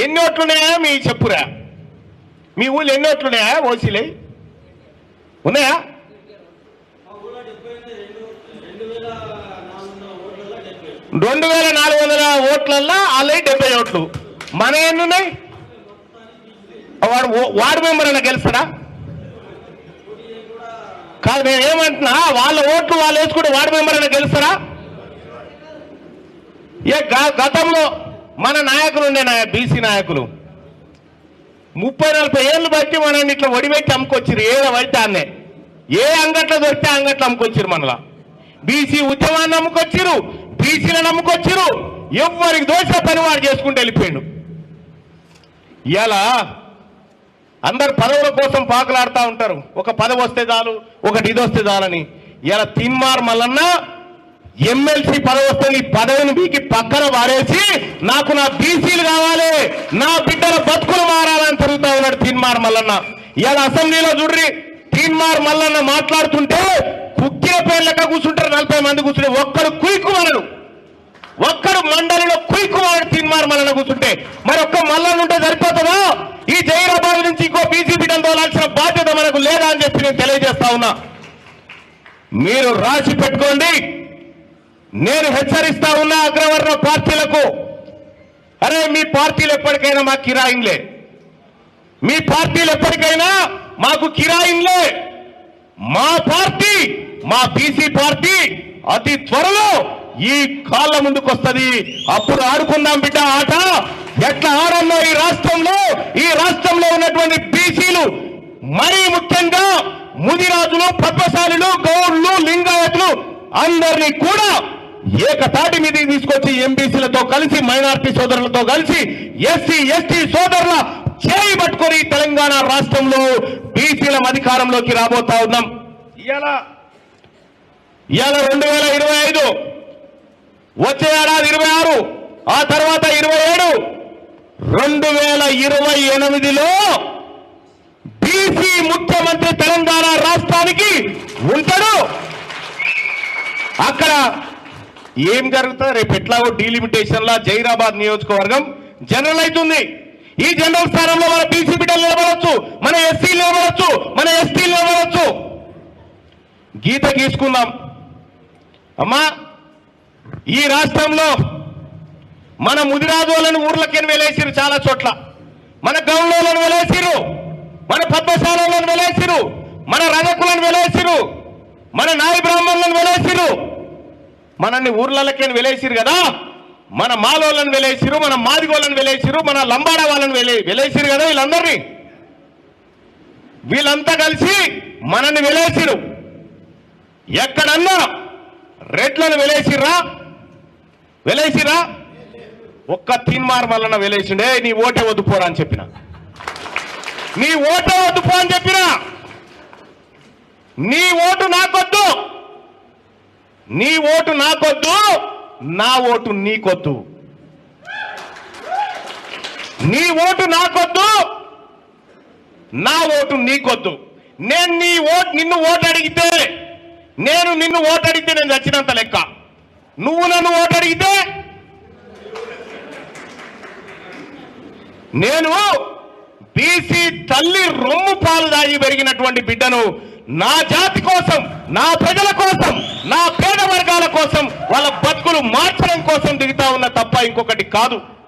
ఎన్ని ఓట్లున్నాయా మీ చెప్పురా? మీ ఊళ్ళో ఎన్ని ఓట్లున్నాయా? ఓసీలే ఉన్నాయా? 2400 ఓట్లల్లో ఆల్రెడీ 70 ఓట్లు. మన ఎన్ని ఉన్నాయి? వార్డు మెంబర్ అయినా గెలుస్తాడా? కాదు, నేను ఏమంటున్నా, వాళ్ళ ఓట్లు వాళ్ళు వేసుకుంటే వార్డు మెంబర్ అయినా గెలుస్తారా? గతంలో మన నాయకులు ఉండే బీసీ నాయకులు 30-40 ఏళ్ళు బట్టి మనల్ని ఇట్లా ఒడిపెట్టి అమ్ముకొచ్చారు. పడితే అన్నే ఏ అంగట్లో దొరికితే అంగట్లో అమ్ముకొచ్చారు. మనలా బీసీ ఉద్యమాన్ని నమ్ముకొచ్చారు, బీసీలను నమ్ముకొచ్చారు. ఎవరికి దోష పని వాడు చేసుకుంటూ వెళ్ళిపోయాడు. ఇలా అందరు పదవుల కోసం పాకులాడుతూ ఉంటారు. ఒక పదవి వస్తే చాలు, ఒకటి ఇది వస్తే చాలని. ఇలా తీన్మార్ మల్లన్న ఎమ్మెల్సీ పదవి వస్తే ఈ పదవిని మీకు పక్కన వారేసి నాకు నా బీసీలు కావాలి, నా బిడ్డల బతుకులు మారాలని తిరుగుతా ఉన్నాడు తీన్మార్ మల్లన్న. ఇలా అసెంబ్లీలో చూడ్రి, తీన్మార్ మల్లన్న మాట్లాడుతుంటే కుక్కిన పేర్లక కూర్చుంటారు. 40 మంది కూర్చుంటే ఒక్కడు కుయ్యకుమారుడు, ఒక్కడు మండలిలో కుయ్యకుమారుడు తీన్మార్ మల్లన్న కూర్చుంటే మరి ఒక్క మల్లన్న ఉంటే సరిపోతుందా? ఈ జైరాబాద్ నుంచి ఇంకో బీసీ బిడ్డను తోలాల్సిన బాధ్యత మనకు లేదా అని చెప్పి నేను తెలియజేస్తా ఉన్నా. మీరు రాసి పెట్టుకోండి. నేను హెచ్చరిస్తా ఉన్నా అగ్రవర్ణ పార్టీలకు, అరే మీ పార్టీలు ఎప్పటికైనా మాకు కిరాయిన్లే, మీ పార్టీలు ఎప్పటికైనా మాకు కిరాయిన్లే. మా పార్టీ, మా బీసీ పార్టీ అతి త్వరలో ఈ కాళ్ళ ముందుకు వస్తుంది. అప్పుడు ఆడుకుందాం బిడ్డ ఆట. ఎట్లా ఆడల్లో ఈ రాష్ట్రంలో ఉన్నటువంటి బీసీలు, మరీ ముఖ్యంగా ముదిరాజులు, పద్మశాలులు, గౌడ్లు, లింగాయతులు అందరినీ కూడా ఏకతాటి మీదకి తీసుకొచ్చి ఎంబీసీలతో కలిసి, మైనార్టీ సోదరులతో కలిసి, ఎస్సీ ఎస్టీ సోదరుల చేయి పట్టుకొని తెలంగాణ రాష్ట్రంలో బీసీల అధికారంలోకి రాబోతా ఉన్నాం. ఇవాళ 2025, వచ్చే ఏడాది 26, ఆ తర్వాత 27, 2028లో బీసీ ముఖ్యమంత్రి తెలంగాణ రాష్ట్రానికి ఉంటాడు. అక్కడ ఏం జరుగుతుంది? రేపు ఎట్లాగో డీలిమిటేషన్ లా జైరాబాద్ నియోజకవర్గం జనరల్ అవుతుంది. ఈ జనరల్ స్థానంలో మన బీసీ బిడ్డలు నిలబడవచ్చు, మన ఎస్సీలు నిలబడవచ్చు, మన ఎస్టీలు నిలబడవచ్చు. గీత గీసుకుందాం అమ్మా. ఈ రాష్ట్రంలో మన ముదిరాజులను ఊర్లకి వెలేసిరు, చాలా చోట్ల మన గౌళ్ళను వెలేసిరు, మన పద్మశాలను వెలేసిరు, మన రజకులను వెలేసిరు, మన నాయ బ్రాహ్మణులను వెలేసిరు, మనల్ని ఊర్లకే వెలేసిరు కదా. మన మాలోళ్ళని వెలేసిరు, మన మాదిగోళ్ళని వెలేసిరు, మన లంబాడ వాళ్ళని వెలేసిరు కదా. వీళ్ళంతా కలిసి మనల్ని వెలేసిరు. ఎక్కడన్నా రెడ్లను వెలేసిరా? ఒక్క తీన్మార్ మల్లన్న వెలేసిండే. నీ ఓటే వద్దు పోరా అని చెప్పిన, నీ ఓటే వద్దు పో అని చెప్పినా. నీ ఓటు నాకొద్దు, నీ ఓటు నాకొద్దు, నా ఓటు నీకొద్దు. నీ ఓటు నాకొద్దు, నా ఓటు నీకొద్దు. నేను నిన్ను ఓటు అడిగితే, నిన్ను ఓటు అడిగితే నేను చచ్చినంత లెక్క. నువ్వు నన్ను ఓటు అడిగితే నేను బీసీ తల్లి రొమ్ము పాలు దాగి పెరిగినటువంటి బిడ్డను. నా జాతి కోసం, నా ప్రజల కోసం, నా పేద వర్గాల కోసం, వాళ్ళ బతుకులు మార్చడం కోసం దిగుతా ఉన్న తప్ప ఇంకొకటి కాదు.